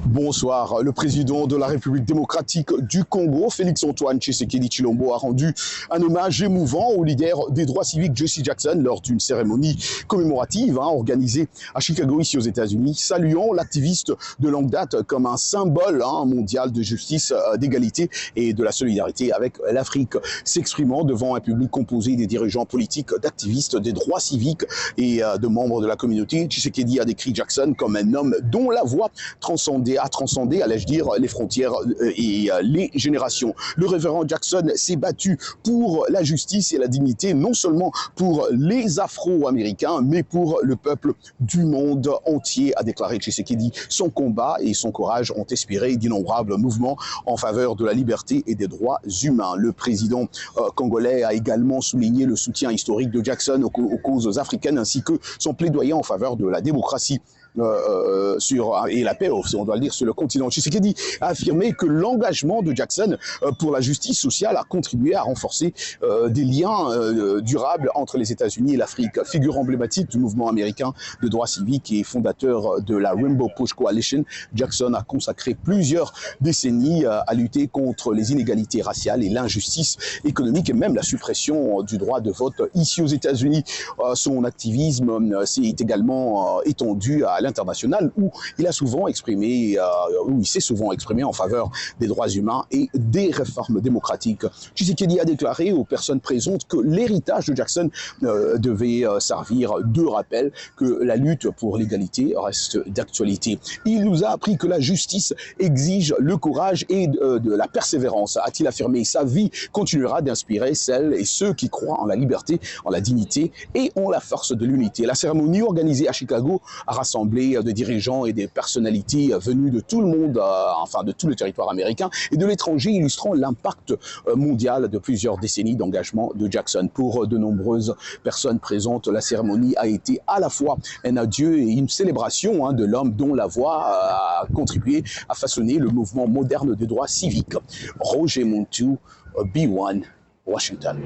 Bonsoir. Le président de la République démocratique du Congo, Félix-Antoine Tshisekedi Tshilombo, a rendu un hommage émouvant au leader des droits civiques Jesse Jackson lors d'une cérémonie commémorative organisée à Chicago, ici aux États-Unis, saluant l'activiste de longue date comme un symbole mondial de justice, d'égalité et de la solidarité avec l'Afrique, s'exprimant devant un public composé des dirigeants politiques, d'activistes des droits civiques et de membres de la communauté. Tshisekedi a décrit Jackson comme un homme dont la voix a transcendé, allais-je dire, les frontières et les générations. Le révérend Jackson s'est battu pour la justice et la dignité, non seulement pour les Afro-Américains, mais pour le peuple du monde entier, a déclaré Tshisekedi. Son combat et son courage ont inspiré d'innombrables mouvements en faveur de la liberté et des droits humains. Le président congolais a également souligné le soutien historique de Jackson aux causes africaines, ainsi que son plaidoyer en faveur de la démocratie et la paix, on doit le dire, sur le continent. Tshisekedi a affirmé que l'engagement de Jackson pour la justice sociale a contribué à renforcer des liens durables entre les États-Unis et l'Afrique. Figure emblématique du mouvement américain de droits civiques et fondateur de la Rainbow Push Coalition, Jackson a consacré plusieurs décennies à lutter contre les inégalités raciales et l'injustice économique et même la suppression du droit de vote ici aux États-Unis. Son activisme s'est également étendu à l'international où il s'est souvent exprimé en faveur des droits humains et des réformes démocratiques. Tshisekedi a déclaré aux personnes présentes que l'héritage de Jackson devait servir de rappel, que la lutte pour l'égalité reste d'actualité. Il nous a appris que la justice exige le courage et de la persévérance, a-t-il affirmé. Sa vie continuera d'inspirer celles et ceux qui croient en la liberté, en la dignité et en la force de l'unité. La cérémonie organisée à Chicago a rassemblé des dirigeants et des personnalités venues de tout le monde, enfin de tout le territoire américain et de l'étranger, illustrant l'impact mondial de plusieurs décennies d'engagement de Jackson. Pour de nombreuses personnes présentes, la cérémonie a été à la fois un adieu et une célébration de l'homme dont la voix a contribué à façonner le mouvement moderne des droits civiques. Roger Montou, B1, Washington.